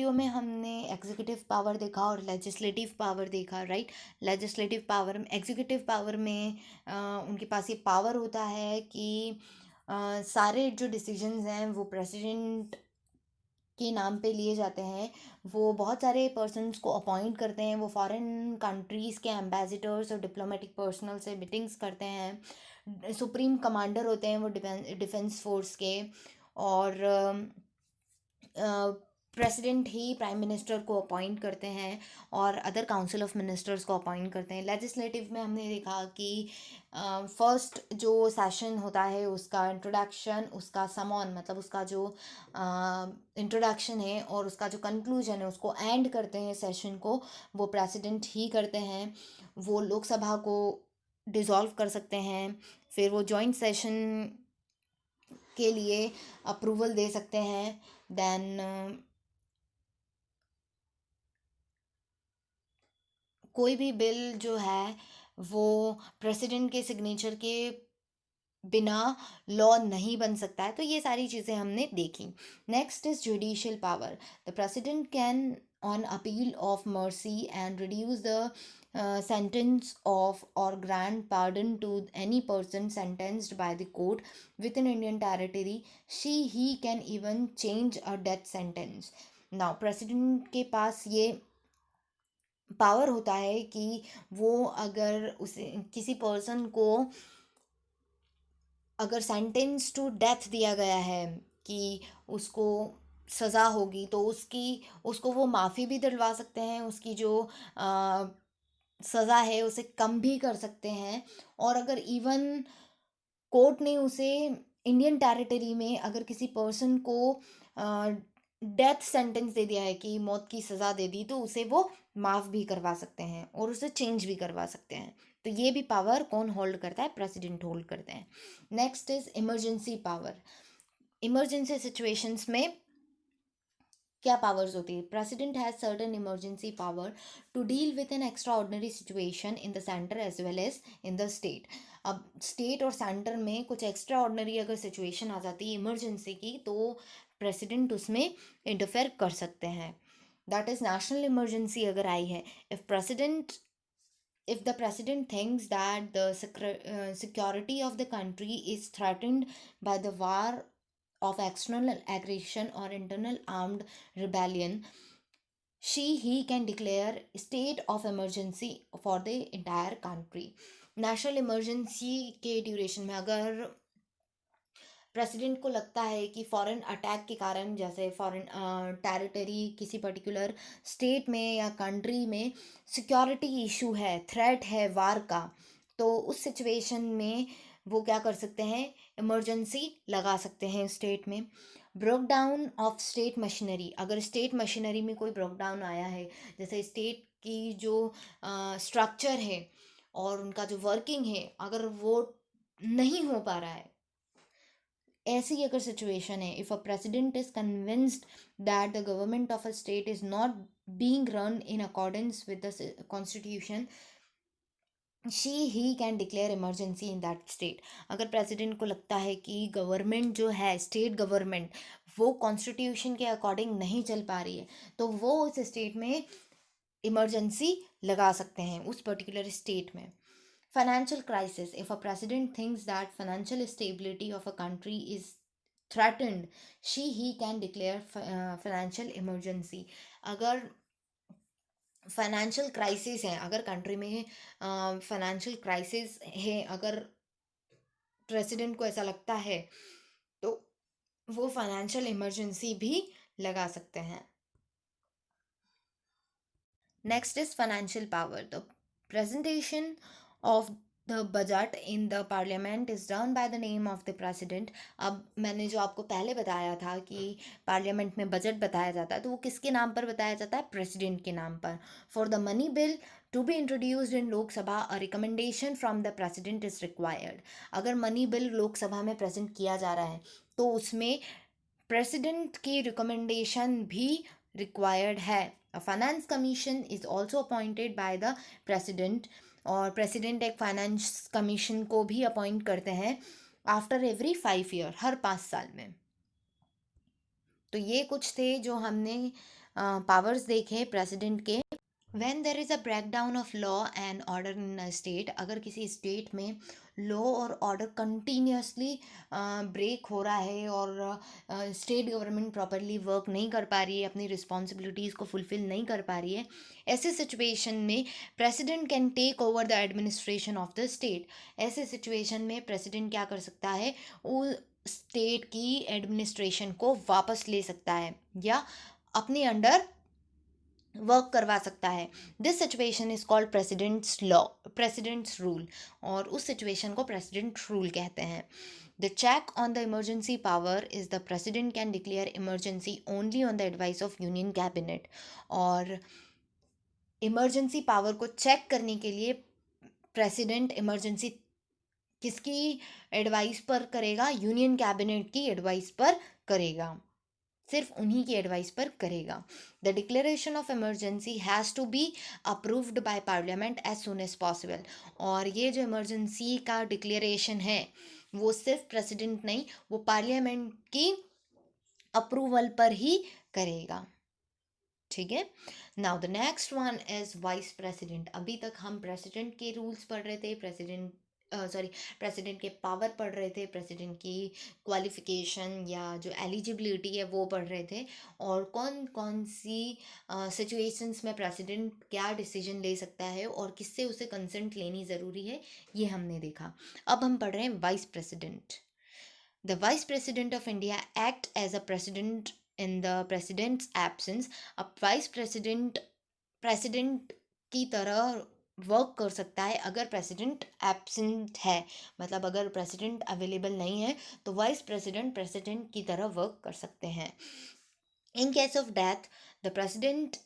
Video में हमने executive power देखा और लेजिस्लेटिव पावर देखा, right. Legislative power, executive power में उनके पास ये पावर होता है कि सारे जो डिसीजंस हैं वो प्रेसिडेंट के नाम पे लिए जाते हैं। वो बहुत सारे पर्सन्स को अपॉइंट करते हैं, वो फॉरेन कंट्रीज़ के एम्बेसडर्स और डिप्लोमेटिक पर्सनल से मीटिंग्स करते हैं। सुप्रीम कमांडर होते हैं वो डिफेंस फोर्स के। और प्रेसिडेंट ही प्राइम मिनिस्टर को अपॉइंट करते हैं और अदर काउंसिल ऑफ मिनिस्टर्स को अपॉइंट करते हैं। लेजिस्लेटिव में हमने देखा कि फर्स्ट जो सेशन होता है उसका इंट्रोडक्शन, उसका समॉन मतलब उसका जो इंट्रोडक्शन है और उसका जो कंक्लूजन है उसको एंड करते हैं सेशन को, वो प्रेसिडेंट ही करते हैं। वो लोकसभा को डिसॉल्व कर सकते हैं, फिर वो जॉइंट सेशन के लिए अप्रूवल दे सकते हैं। देन कोई भी बिल जो है वो प्रेसिडेंट के सिग्नेचर के बिना लॉ नहीं बन सकता है। तो ये सारी चीज़ें हमने देखी। Next is judicial power. The president can on appeal of mercy and reduce the sentence of or grant pardon to any person sentenced by the court within Indian territory. He can even change a death sentence. Now president के पास ये power होता है कि वो अगर उसे किसी person को अगर सेंटेंस टू डेथ दिया गया है कि उसको सज़ा होगी, तो उसको वो माफ़ी भी दिलवा सकते हैं, उसकी जो सज़ा है उसे कम भी कर सकते हैं। और अगर इवन कोर्ट ने उसे इंडियन टेरिटरी में अगर किसी पर्सन को डेथ सेंटेंस दे दिया है कि मौत की सज़ा दे दी, तो उसे वो माफ़ भी करवा सकते हैं और उसे चेंज भी करवा सकते हैं। तो ये भी पावर कौन होल्ड करता है? प्रेसिडेंट होल्ड करते हैं। Next is emergency power. Emergency situations में क्या पावर्स होती है? President has certain emergency power to deal with an extraordinary situation in the centre as well as in the state. अब state और centre में कुछ एक्स्ट्रा ऑर्डनरी अगर situation आ जाती है इमरजेंसी की, तो प्रेसिडेंट उसमें इंटरफेयर कर सकते हैं। दैट इज नेशनल इमरजेंसी अगर आई है, if the president thinks that the security of the country is threatened by the war of external aggression or internal armed rebellion, he can declare state of emergency for the entire country. National emergency के duration में अगर president को लगता है कि foreign attack के कारण, जैसे फॉरेन टेरिटरी किसी पर्टिकुलर स्टेट में या कंट्री में सिक्योरिटी इशू है, थ्रेट है वार का, तो उस सिचुएशन में वो क्या कर सकते हैं? इमरजेंसी लगा सकते हैं स्टेट में। Broke down of state machinery. अगर स्टेट मशीनरी में कोई ब्रोक डाउन आया है, जैसे स्टेट की जो स्ट्रक्चर है और उनका जो वर्किंग है अगर वो नहीं हो पा रहा है, ऐसी अगर सिचुएशन है, if a president is convinced that the government of a state is not being run in accordance with the constitution, he can declare emergency in that state. अगर प्रेसिडेंट को लगता है कि गवर्नमेंट जो है, स्टेट गवर्नमेंट, वो constitution के according नहीं चल पा रही है, तो वो उस स्टेट में इमरजेंसी लगा सकते हैं उस पर्टिकुलर स्टेट में। Financial crisis. If a president thinks that financial stability of a country is threatened, he can declare financial emergency. अगर फाइनेंशियल क्राइसिस है, अगर कंट्री में फाइनेंशियल क्राइसिस है, अगर प्रेसिडेंट को ऐसा लगता है, तो वो फाइनेंशियल इमरजेंसी भी लगा सकते हैं। Next is financial power. The presentation of the budget in the parliament is done by the name of the president. अब मैंने जो आपको पहले बताया था कि पार्लियामेंट में बजट बताया जाता है, तो वो किसके नाम पर बताया जाता है? प्रेसिडेंट के नाम पर। For the money bill to be introduced in Lok Sabha a recommendation from the president is required. अगर मनी बिल लोकसभा में प्रेजेंट किया जा रहा है, तो उसमें प्रेसिडेंट की रिकमेंडेशन भी रिक्वायर्ड है। A finance commission is also appointed by the president, और प्रेसिडेंट एक फाइनेंस कमीशन को भी अपॉइंट करते हैं आफ्टर एवरी 5 ईयर, हर 5 साल में। तो ये कुछ थे जो हमने पावर्स देखे प्रेसिडेंट के। When there is a breakdown of law and order in a state, अगर किसी स्टेट में लॉ और ऑर्डर कंटिन्यूसली ब्रेक हो रहा है और स्टेट गवर्नमेंट प्रॉपरली वर्क नहीं कर पा रही है, अपनी रिस्पॉन्सिबिलिटीज़ को फुलफिल नहीं कर पा रही है, ऐसे सिचुएशन में president can take over the administration of the state. ऐसे सिचुएशन में प्रेसिडेंट क्या कर सकता है, वो स्टेट की एडमिनिस्ट्रेशन को वापस ले सकता है या अपने अंडर वर्क करवा सकता है। This situation is called president's law, president's rule, और उस सिचुएशन को प्रेसिडेंट रूल कहते हैं। The check on the emergency power is the president can declare emergency only on the advice of union cabinet. और emergency power को check करने के लिए प्रेसिडेंट इमरजेंसी किसकी एडवाइस पर करेगा, यूनियन कैबिनेट की एडवाइस पर करेगा, सिर्फ उन्हीं की एडवाइस पर करेगा। The declaration of emergency has to be approved by parliament as soon as possible. और ये जो इमरजेंसी का डिक्लेरेशन है वो सिर्फ प्रेसिडेंट नहीं, वो पार्लियामेंट की अप्रूवल पर ही करेगा। ठीक है। Now the next one is vice president. अभी तक हम प्रेसिडेंट के रूल्स पढ़ रहे थे, प्रेसिडेंट के पावर पढ़ रहे थे, प्रेसिडेंट की क्वालिफिकेशन या जो एलिजिबिलिटी है वो पढ़ रहे थे, और कौन कौन सी सिचुएशंस में प्रेसिडेंट क्या डिसीजन ले सकता है और किससे उसे कंसेंट लेनी ज़रूरी है, ये हमने देखा। अब हम पढ़ रहे हैं vice president. The Vice President of India act as a president in the president's absence. अब वाइस प्रेसिडेंट प्रेसिडेंट की तरह वर्क कर सकता है अगर प्रेसिडेंट एब्सेंट है, मतलब अगर प्रेसिडेंट अवेलेबल नहीं है तो वाइस प्रेसिडेंट प्रेसिडेंट की तरह वर्क कर सकते हैं। In case of death, the president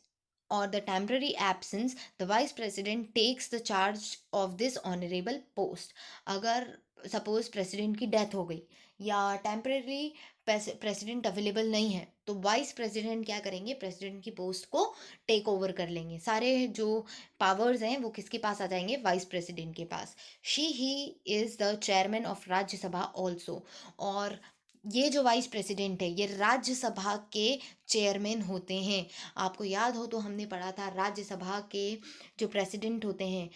or the temporary absence, the vice president takes the charge of this honorable post. अगर सपोज प्रेसिडेंट की डेथ हो गई या टेम्परेरी प्रेसिडेंट अवेलेबल नहीं है तो वाइस प्रेसिडेंट क्या करेंगे, प्रेसिडेंट की पोस्ट को टेक ओवर कर लेंगे। सारे जो पावर्स हैं वो किसके पास आ जाएंगे, वाइस प्रेसिडेंट के पास। She he is the chairman of Rajya Sabha also. और ये जो वाइस प्रेसिडेंट है ये राज्यसभा के चेयरमैन होते हैं। आपको याद हो तो हमने पढ़ा था राज्यसभा के जो प्रेसिडेंट होते हैं,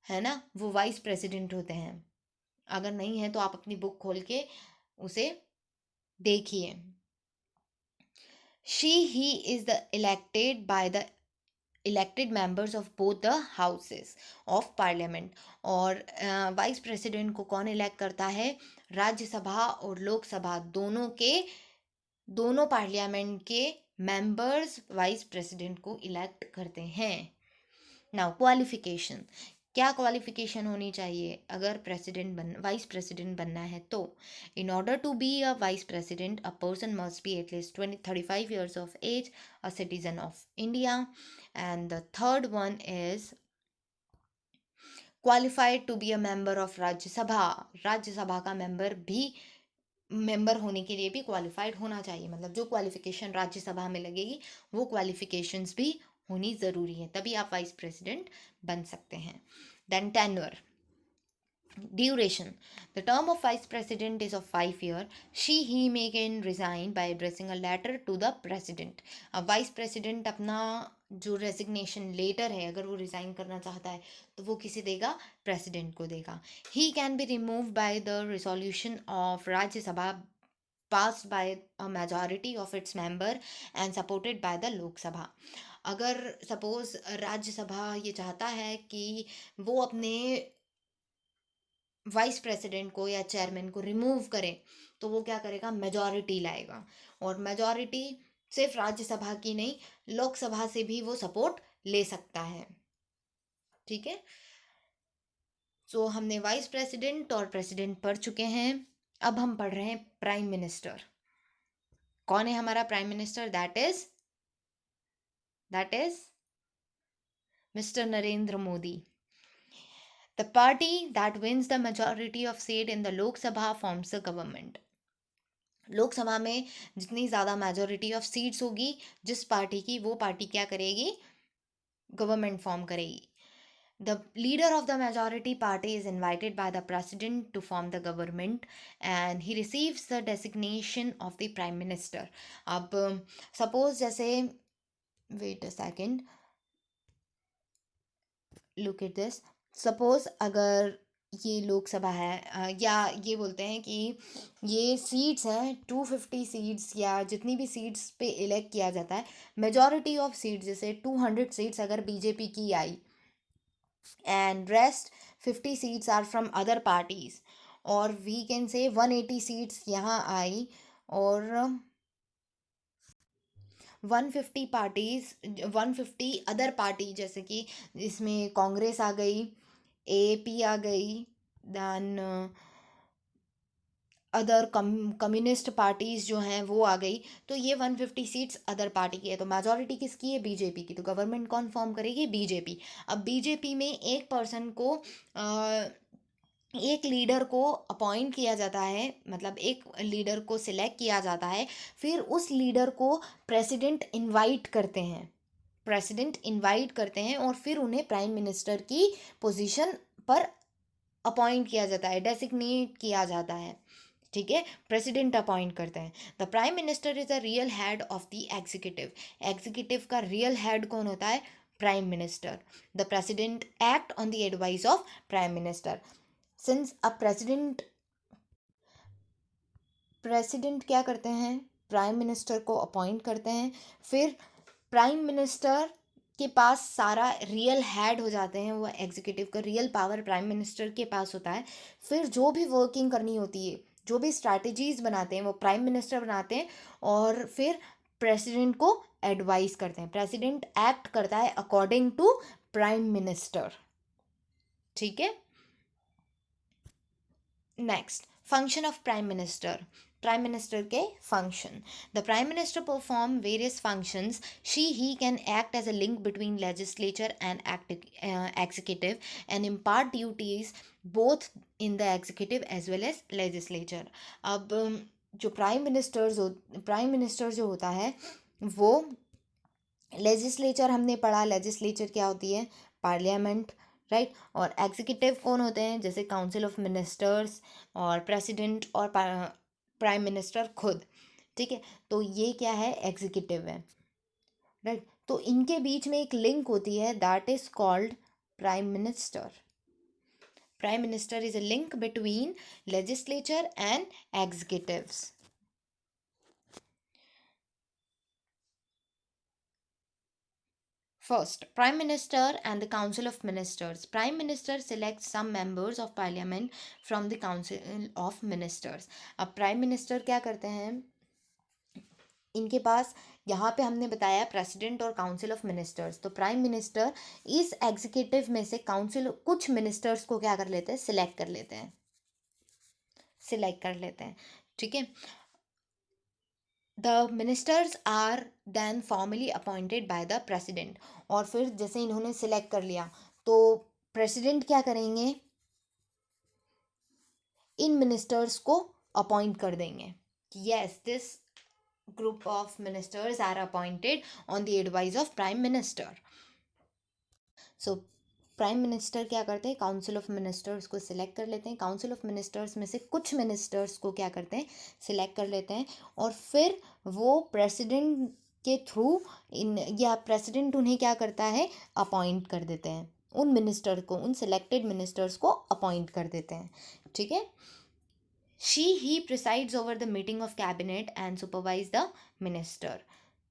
है ना, वो वाइस प्रेसिडेंट होते हैं। अगर नहीं है तो आप अपनी बुक खोल के उसे देखिए। She he is the elected by the elected members of both the houses of parliament. और वाइस प्रेसिडेंट को कौन इलेक्ट करता है, राज्यसभा और लोकसभा दोनों पार्लियामेंट के मेंबर्स वाइस प्रेसिडेंट को इलेक्ट करते हैं। नाउ क्वालिफिकेशन, क्या क्वालिफिकेशन होनी चाहिए अगर वाइस प्रेसिडेंट बनना है तो। In order to be a vice president a person must be at least 35 years of age, a citizen of India. And the third one is qualified to be a member of Rajya Sabha. Rajya Sabha का member होने के लिए भी qualified होना चाहिए, मतलब जो qualification Rajya Sabha में लगेगी वो क्वालिफिकेशंस भी होनी ज़रूरी है, तभी आप वाइस प्रेसिडेंट बन सकते हैं। Then tenure, duration, the term of vice president is of 5 years. He may can resign by addressing a letter to the president. अब वाइस प्रेसिडेंट अपना जो रेजिग्नेशन लेटर है अगर वो रिज़ाइन करना चाहता है तो वो किसे देगा, प्रेसिडेंट को देगा। He can be remove by the resolution of Rajya Sabha passed by a majority of its member and supported by the लोक सभा। अगर सपोज राज्यसभा ये चाहता है कि वो अपने वाइस प्रेसिडेंट को या चेयरमैन को रिमूव करे तो वो क्या करेगा, मेजॉरिटी लाएगा। और मेजॉरिटी सिर्फ राज्यसभा की नहीं, लोकसभा से भी वो सपोर्ट ले सकता है। ठीक है, सो हमने वाइस प्रेसिडेंट और प्रेसिडेंट पढ़ चुके हैं। अब हम पढ़ रहे हैं प्राइम मिनिस्टर। कौन है हमारा prime minister, that is mister Narendra Modi. The party that wins the majority of seat in the Lok Sabha forms the government. Lok Sabha में जितनी ज़्यादा मेजॉरिटी ऑफ सीट्स होगी जिस पार्टी की, वो पार्टी क्या करेगी, गवर्नमेंट फॉर्म करेगी। The leader of the majority party is invited by the president to form the government, and he receives the designation of the prime minister. अब suppose जैसे, wait a second, look at this. Suppose अगर ये लोकसभा है, या ये बोलते हैं कि ये सीट्स हैं 250 सीट्स, या जितनी भी सीट्स पे इलेक्ट किया जाता है, मेजॉरिटी ऑफ सीट्स जैसे 200 सीट्स अगर बीजेपी की आई, and rest 50 seats are from other parties, or we can say 180 seats यहाँ आई, और 150 पार्टीज, 150 अदर पार्टी, जैसे कि इसमें कांग्रेस आ गई, एपी आ गई, देन अदर कम्युनिस्ट पार्टीज जो हैं वो आ गई, तो ये 150 सीट्स अदर पार्टी की है। तो मेजॉरिटी किसकी है? बीजेपी की। तो गवर्नमेंट कौन फॉर्म करेगी? बीजेपी। अब बीजेपी में एक पर्सन को एक लीडर को अपॉइंट किया जाता है, मतलब एक लीडर को सिलेक्ट किया जाता है, फिर उस लीडर को प्रेसिडेंट इनवाइट करते हैं, प्रेसिडेंट इनवाइट करते हैं, और फिर उन्हें प्राइम मिनिस्टर की पोजीशन पर अपॉइंट किया जाता है, डेसिग्नेट किया जाता है। ठीक है, प्रेसिडेंट अपॉइंट करते हैं। The prime minister is the real head of the executive. Executive का रियल हेड कौन होता है? Prime minister. The president act on the advice of prime minister. Since a president क्या करते हैं? प्राइम मिनिस्टर को अपॉइंट करते हैं, फिर प्राइम मिनिस्टर के पास सारा रियल हेड हो जाते हैं, वो एग्जीक्यूटिव का रियल पावर प्राइम मिनिस्टर के पास होता है। फिर जो भी वर्किंग करनी होती है, जो भी स्ट्रैटेजीज बनाते हैं, वो प्राइम मिनिस्टर बनाते हैं, और फिर प्रेसिडेंट को एडवाइस करते हैं। प्रेसिडेंट एक्ट करता है अकॉर्डिंग टू प्राइम मिनिस्टर। ठीक है। Next, function of prime minister. Prime minister के function. The prime minister perform various functions. He can act as a link between legislature and executive and impart duties both in the executive as well as legislature. अब जो prime minister जो होता है वो, legislature हमने पढ़ा, legislature क्या होती है? Parliament, right. और एग्जीक्यूटिव कौन होते हैं? जैसे काउंसिल ऑफ मिनिस्टर्स और प्रेसिडेंट और प्राइम मिनिस्टर खुद। ठीक है, तो ये क्या है? एग्जीक्यूटिव है, राइट। तो इनके बीच में एक लिंक होती है, that is called prime minister. Prime minister is a link between legislature and executives. First, Prime Minister and the Council of Ministers. Prime Minister selects some members of Parliament from the Council of Ministers. अब Prime Minister क्या करते हैं? इनके पास, यहाँ पे हमने बताया president और काउंसिल ऑफ मिनिस्टर्स, तो प्राइम मिनिस्टर इस एग्जीक्यूटिव में से काउंसिल कुछ मिनिस्टर्स को क्या कर लेते हैं? सिलेक्ट कर लेते हैं, सिलेक्ट कर लेते हैं। ठीक है। The ministers are then formally appointed by the president. और फिर जैसे इन्होंने सिलेक्ट कर लिया, तो प्रेसिडेंट क्या करेंगे? इन मिनिस्टर्स को अपॉइंट कर देंगे। Yes, this group of ministers are appointed on the advice of prime minister. So prime minister क्या करते हैं? काउंसिल ऑफ मिनिस्टर्स को सिलेक्ट कर लेते हैं, काउंसिल ऑफ मिनिस्टर्स में से कुछ मिनिस्टर्स को क्या करते हैं? सिलेक्ट कर लेते हैं, और फिर वो प्रेसिडेंट के थ्रू इन, या प्रेसिडेंट उन्हें क्या करता है? अपॉइंट कर देते हैं, उन मिनिस्टर को, उन सिलेक्टेड मिनिस्टर्स को अपॉइंट कर देते हैं। ठीक है। He presides over the meeting of cabinet and supervise the minister.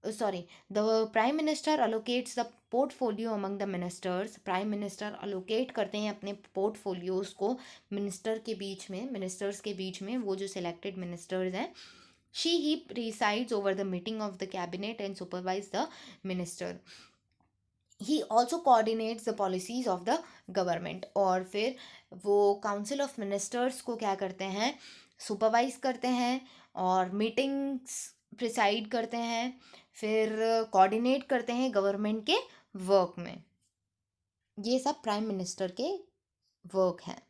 Sorry, the prime minister allocates the portfolio among the ministers. Prime minister allocate करते हैं अपने portfolios को minister के बीच में, ministers के बीच में, वो जो selected ministers हैं। He presides over the meeting of the cabinet and supervise the minister. He also coordinates the policies of the government. और फिर वो काउंसिल ऑफ मिनिस्टर्स को क्या करते हैं? सुपरवाइज करते हैं, और मीटिंग्स प्रिसाइड करते हैं, फिर कोऑर्डिनेट करते हैं गवर्नमेंट के वर्क में। ये सब प्राइम मिनिस्टर के वर्क हैं।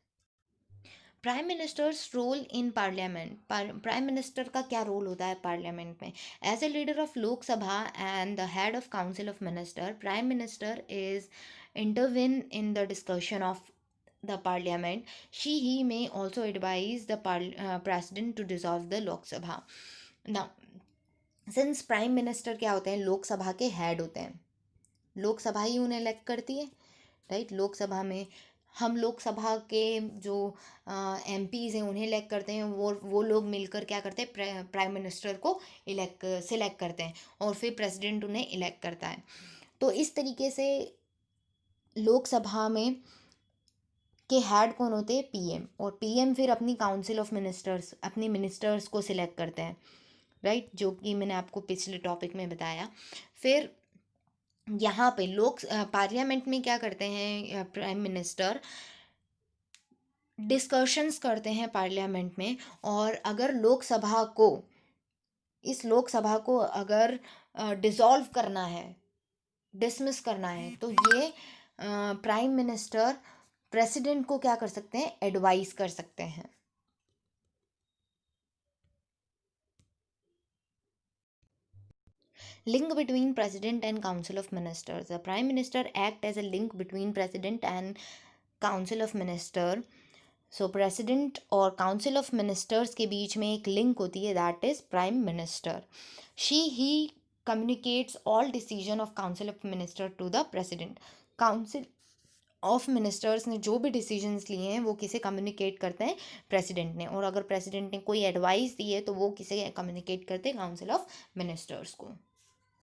Prime ministers role in parliament, prime minister का क्या रोल होता है पार्लियामेंट में? As a leader of Lok Sabha and the head of council of minister, prime minister is intervene in the discussion of the parliament. He may also advise the president to dissolve the Lok Sabha. Now, since prime minister क्या होते हैं, लोकसभा के head होते हैं, लोकसभा ही उन्हें elect करती है, right? Lok Sabha में हम लोकसभा के जो एम पीज़ हैं उन्हें इलेक्ट करते हैं, वो लोग मिलकर क्या करते हैं, प्राइम मिनिस्टर को सिलेक्ट करते हैं और फिर प्रेसिडेंट उन्हें इलेक्ट करता है। तो इस तरीके से लोकसभा में के हेड कौन होते हैं, पीएम, और पीएम फिर अपनी काउंसिल ऑफ मिनिस्टर्स, अपने मिनिस्टर्स को सिलेक्ट करते हैं, राइट? जो कि मैंने आपको पिछले टॉपिक में बताया। फिर यहाँ पे पार्लियामेंट में क्या करते हैं, प्राइम मिनिस्टर डिस्कशंस करते हैं पार्लियामेंट में, और अगर इस लोकसभा को अगर डिसॉल्व करना है, डिसमिस करना है, तो ये प्राइम मिनिस्टर प्रेसिडेंट को क्या कर सकते हैं, एडवाइस कर सकते हैं। Link between president and council of ministers. The prime minister act as a link between president and council of minister. So president और काउंसिल ऑफ मिनिस्टर्स के बीच में एक लिंक होती है, that is prime minister. He communicates all decision of council of minister to the president. Council of ministers ने जो भी डिसीजंस लिए हैं वो किसे कम्युनिकेट करते हैं, प्रेसिडेंट ने, और अगर प्रेसिडेंट ने कोई एडवाइस दी है तो वो किसे कम्युनिकेट करते हैं, काउंसिल ऑफ मिनिस्टर्स को.